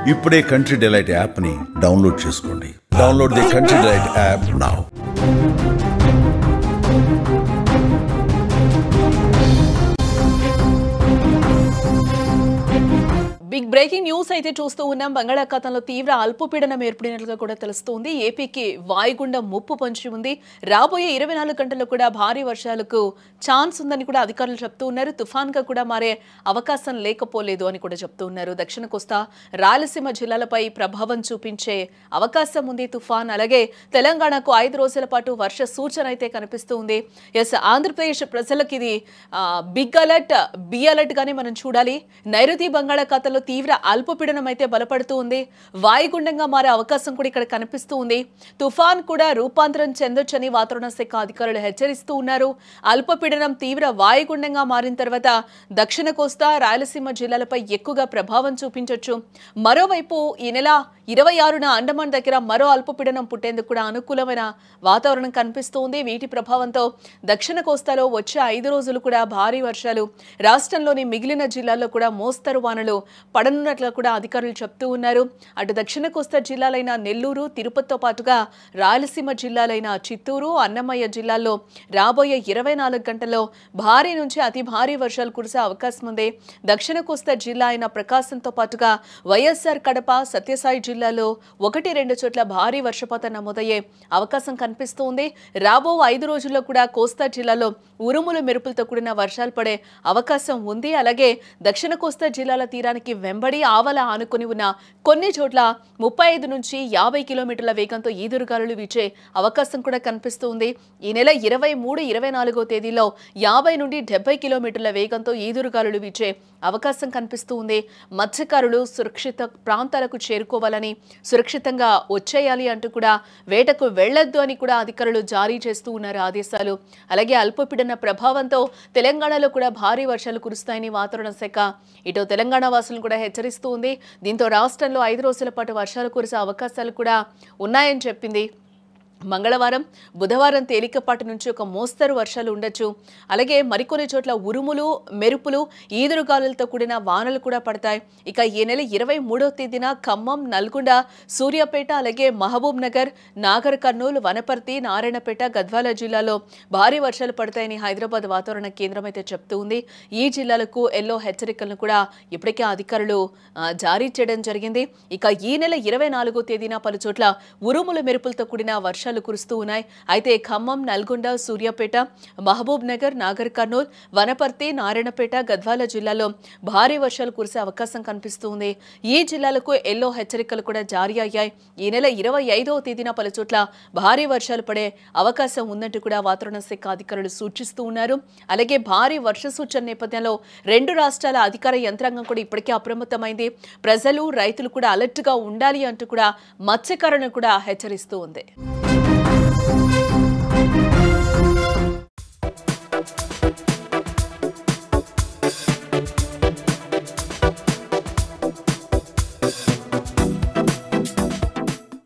ఇప్పుడే Country Delight app ని download చేసుకోండి. Download the Country Delight app now. Big breaking news అయితే చూస్తూ ఉన్నాం. బంగాళాఖాతంలో తీవ్ర అల్పపీడనం ఏర్పడినట్లుగా కూడా తెలుస్తోంది. ఏపీకి వాయుగుండం ముప్పు పొంచి ఉంది. రాబోయే 24 గంటల్లో కూడా భారీ వర్షాలకు ఛాన్స్ ఉందని కూడా అధికారులు చెప్తూ ఉన్నారు. తుఫాన్గా కూడా మారే అవకాశం లేకపోలేదు అని కూడా చెప్తూ ఉన్నారు. దక్షిణ కోస్తా రాయలసీమ జిల్లాలపై ప్రభావం చూపించే అవకాశం ఉంది తుఫాన్. అలాగే తెలంగాణకు 5 రోజుల పాటు వర్ష సూచన అయితే కనిపిస్తూ ఉంది. ఎస్, ఆంధ్రప్రదేశ్ ప్రజలకు ఇది బిగ్ అలర్ట్, బి అలర్ట్ గానే మనం చూడాలి. నైరుతి బంగాళాఖాతంలో తీవ్ర అల్పపీడనం అయితే బలపడుతూ ఉంది. వాయుగుండంగా మారే అవకాశం కూడా ఇక్కడ కనిపిస్తూ ఉంది. తుఫాన్ కూడా రూపాంతరం చెందొచ్చని వాతావరణ శాఖ అధికారులు హెచ్చరిస్తూ ఉన్నారు. అల్పపీడనం తీవ్ర వాయుగుండంగా మారిన తర్వాత దక్షిణ కోస్తా రాయలసీమ జిల్లాలపై ఎక్కువగా ప్రభావం చూపించొచ్చు. మరోవైపు ఈ నెల 26న అండమాన్ దగ్గర మరో అల్పపీడనం పుట్టేందుకు కూడా అనుకూలమైన వాతావరణం కనిపిస్తోంది. వీటి ప్రభావంతో దక్షిణ కోస్తాలో వచ్చే 5 రోజులు కూడా భారీ వర్షాలు, రాష్ట్రంలోని మిగిలిన జిల్లాల్లో కూడా మోస్తరు వానలు పడనున్నట్లు కూడా అధికారులు చెప్తూ ఉన్నారు. అటు దక్షిణ కోస్తా జిల్లాలైన నెల్లూరు, తిరుపతితో పాటుగా రాయలసీమ జిల్లాలైన చిత్తూరు, అన్నమయ్య జిల్లాల్లో రాబోయే 24 గంటల్లో భారీ నుంచి అతి భారీ వర్షాలు కురిసే అవకాశం ఉంది. దక్షిణ కోస్తా జిల్లా అయిన ప్రకాశంతో పాటుగా వైఎస్ఆర్ కడప, సత్యసాయి జిల్లాలో 1-2 చోట్ల భారీ వర్షపాతం నమోదయ్యే అవకాశం కనిపిస్తోంది. రాబో 5 రోజుల్లో కూడా కోస్తా జిల్లాలో ఉరుములు మెరుపులతో కూడిన వర్షాలు పడే అవకాశం ఉంది. అలాగే దక్షిణ కోస్తా జిల్లాల తీరానికి వెంబడి ఆవల ఆనుకుని ఉన్న కొన్ని చోట్ల 35 నుంచి 50 కిలోమీటర్ల వేగంతో ఈదురుగాలులు వీచే అవకాశం కూడా కనిపిస్తుంది. ఈ నెల 23, 24వ తేదీలో 50 నుండి 70 కిలోమీటర్ల వేగంతో ఈదురుగాలులు వీచే అవకాశం కనిపిస్తుంది. మత్స్యకారులు సురక్షిత ప్రాంతాలకు చేరుకోవాలని, సురక్షితంగా వచ్చేయాలి అంటూ కూడా వేటకు వెళ్లొద్దు అని కూడా అధికారులు జారీ చేస్తూ ఉన్నారు ఆదేశాలు. అలాగే అల్పపీడన ప్రభావంతో తెలంగాణలో కూడా భారీ వర్షాలు కురుస్తాయని వాతావరణ శాఖ ఇటు తెలంగాణ వాసులను కూడా హెచ్చరిస్తూ ఉంది. దీంతో రాష్ట్రంలో 5 రోజుల పాటు వర్షాలు కురిసే అవకాశాలు కూడా ఉన్నాయని చెప్పింది. మంగళవారం, బుధవారం తేలికపాటి నుంచి ఒక మోస్తరు వర్షాలు ఉండొచ్చు. అలాగే మరికొన్ని చోట్ల ఉరుములు, మెరుపులు, ఈదురుగాలులతో కూడిన వానలు కూడా పడతాయి. ఇక ఈ నెల 23వ తేదీన ఖమ్మం, నల్గొండ, సూర్యాపేట, అలాగే మహబూబ్ నగర్, నాగర్ కర్నూలు, వనపర్తి, నారాయణపేట, గద్వాల జిల్లాలో భారీ వర్షాలు పడతాయని హైదరాబాద్ వాతావరణ కేంద్రం అయితే చెప్తూ ఉంది. ఈ జిల్లాలకు ఎల్లో హెచ్చరికలను కూడా ఇప్పటికే అధికారులు జారీ చేయడం జరిగింది. ఇక ఈ నెల 24వ తేదీన పలు చోట్ల ఉరుములు, మెరుపులతో కూడిన వర్షాలు కురుస్తూ ఉన్నాయి. అయితే ఖమ్మం, నల్గొండ, సూర్యాపేట, మహబూబ్ నగర్, నాగర్ కర్నూల్, వనపర్తి, నారాయణపేట, గద్వాల జిల్లాలో భారీ వర్షాలు కురిసే అవకాశం కనిపిస్తుంది. ఈ జిల్లాలకు ఎల్లో హెచ్చరికలు కూడా జారీ అయ్యాయి. ఈ నెల 25వ తేదీన పలు చోట్ల భారీ వర్షాలు పడే అవకాశం ఉందంటూ కూడా వాతావరణ శాఖ అధికారులు సూచిస్తూ ఉన్నారు. అలాగే భారీ వర్ష సూచన నేపథ్యంలో 2 రాష్ట్రాల అధికార యంత్రాంగం కూడా ఇప్పటికే అప్రమత్తమైంది. ప్రజలు, రైతులు కూడా అలర్ట్ గా ఉండాలి అంటూ కూడా మత్స్యకారులను కూడా హెచ్చరిస్తూ ఉంది.